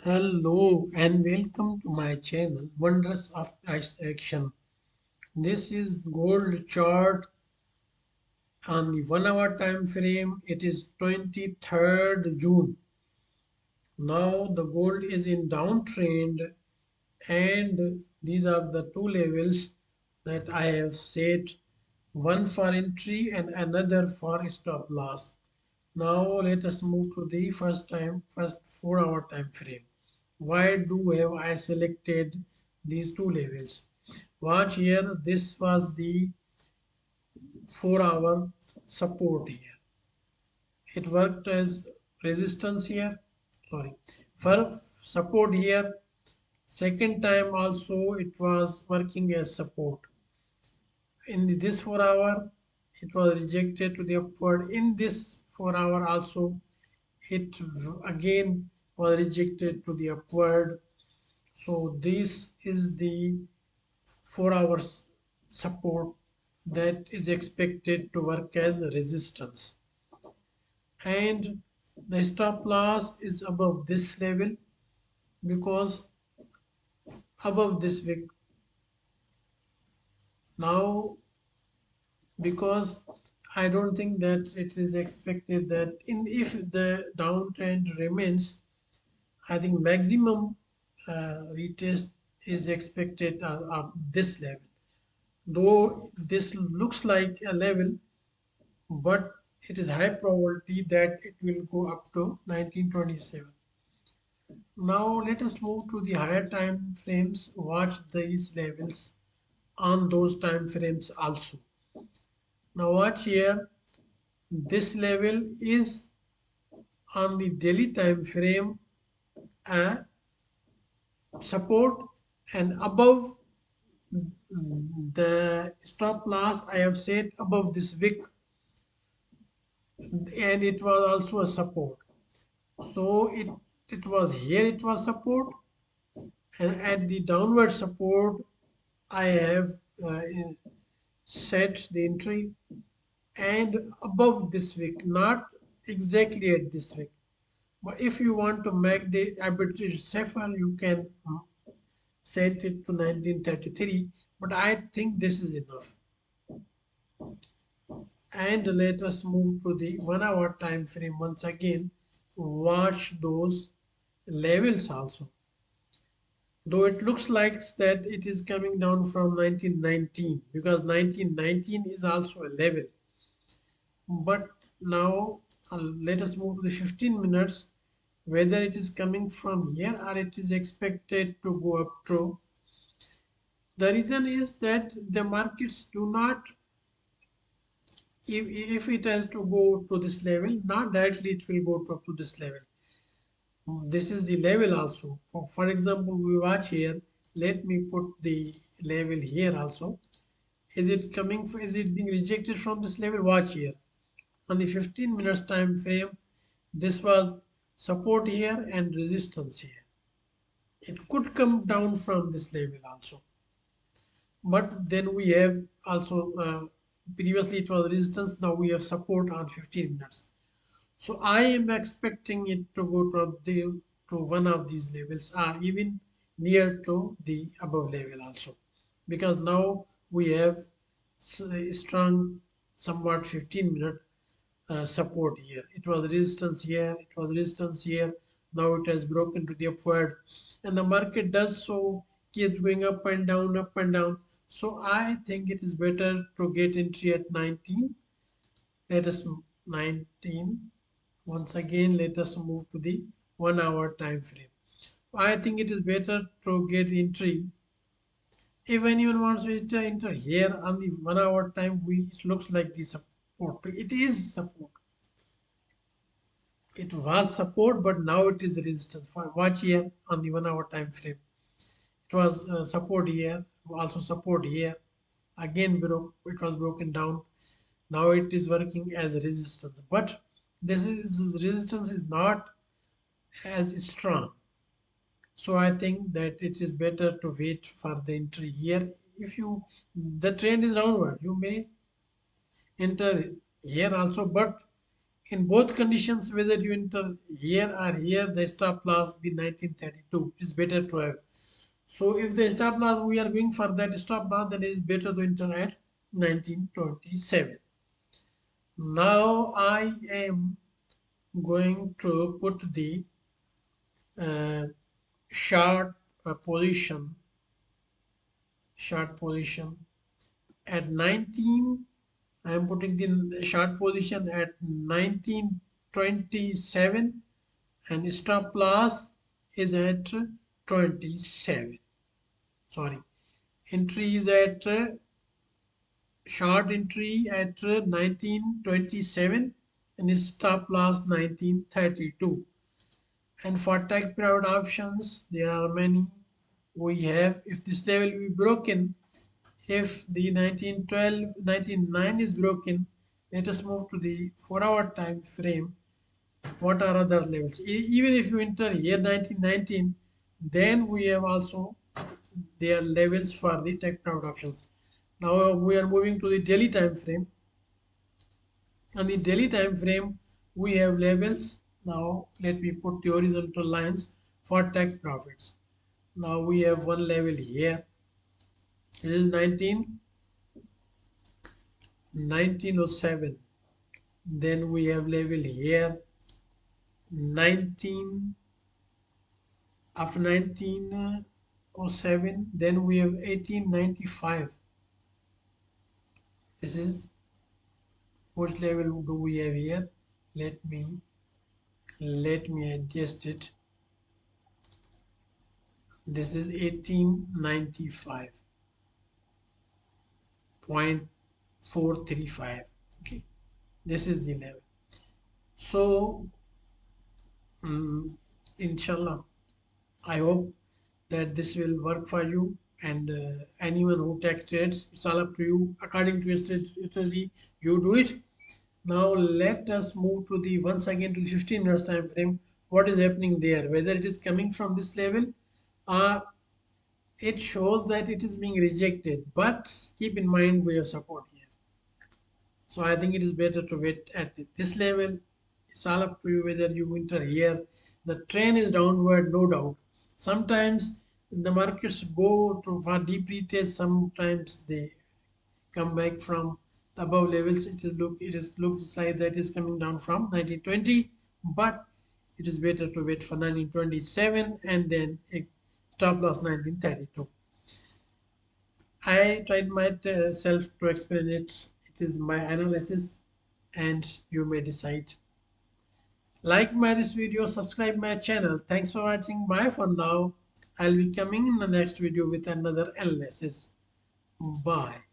Hello and welcome to my channel Wonders of Price Action. This is gold chart on the 1 hour time frame. It is 23rd June. Now the gold is in downtrend and these are the two levels that I have set, one for entry and another for stop loss. Now let us move to the first 4 hour time frame. Why do have I selected these two levels? Watch here, this was the 4 hour support here. It worked as resistance here, sorry, for support here. Second time also it was working as support. In this 4 hour, it was rejected to the upward. In this 4 hour also, it again was rejected to the upward. So this is the 4 hours support that is expected to work as a resistance, and the stop loss is above this level because above this wick. Now because I don't think that it is expected that in if the downtrend remains, I think maximum retest is expected at this level. Though this looks like a level, but it is high probability that it will go up to 1927. Now let us move to the higher time frames. Watch these levels on those time frames also. Now watch here. This level is on the daily time frame a support, and above the stop loss I have set above this wick, and it was also a support. So it was here, it was support, and at the downward support I have set the entry, and above this wick, not exactly at this wick. But if you want to make the arbitrage safer, you can set it to 1933. But I think this is enough. And let us move to the 1 hour time frame once again. Watch those levels also. Though it looks like that it is coming down from 1919, because 1919 is also a level. But now let us move to the 15 minutes, whether it is coming from here or it is expected to go up to. The reason is that the markets do not, if it has to go to this level, not directly it will go to up to this level. This is the level also. For example, we watch here. Let me put the level here also. Is it coming? Is it being rejected from this level? Watch here. On the 15 minutes time frame, this was support here and resistance here. It could come down from this level also. But then we have also previously it was resistance. Now we have support on 15 minutes. So I am expecting it to go to one of these levels or even near to the above level also, because now we have strong somewhat 15-minute support here. It was resistance here, it was resistance here. Now it has broken to the upward, and the market does so, keeps going up and down, up and down. So I think it is better to get entry at 19. Let us 19. Once again, let us move to the 1 hour time frame. I think it is better to get entry. If anyone wants to enter here on the 1 hour time, it looks like the support. It is support. It was support, but now it is resistance. Watch here on the 1 hour time frame. It was support here, also support here. Again, it was broken down. Now it is working as a resistance, but this resistance is not as strong. So I think that it is better to wait for the entry here. If you the trend is downward, you may enter here also, but in both conditions, whether you enter here or here, the stop loss be 1932. It's better to have. So if the stop loss, we are going for that stop loss, then it is better to enter at 1927. Now I am going to put the uh, short position at 19. I am putting the short position at 1927 and stop loss is at 27. Sorry, entry is at short entry at 1927 and stop loss 1932. And for take profit options, there are many. We have, if this level will be broken, if the 1912 1909 is broken, let us move to the 4-hour time frame. What are other levels? Even if you enter here 1919, then we have also their levels for the take profit options. Now we are moving to the daily time frame. On the daily time frame, we have levels. Now let me put the horizontal lines for take profits. Now we have one level here. This is 1907. Then we have level here 19. After 1907, then we have 1895. This is which level do we have here? Let me adjust it. This is 1895.435. Okay, this is the level. So inshallah, I hope that this will work for you, and anyone who takes trades, it's all up to you. According to your strategy, you do it. Now let us move to the once again to the 15 minutes time frame. What is happening there? Whether it is coming from this level or it shows that it is being rejected. But keep in mind we have support here. So I think it is better to wait at this level. It's all up to you whether you enter here. The trend is downward, no doubt. Sometimes the markets go to for deep retest. Sometimes they come back from the above levels. It looks like that is coming down from 1920, but it is better to wait for 1927 and then a stop loss 1932. I tried myself to explain it. It is my analysis, and you may decide. Like my this video, subscribe my channel. Thanks for watching. Bye for now. I'll be coming in the next video with another analysis. Bye.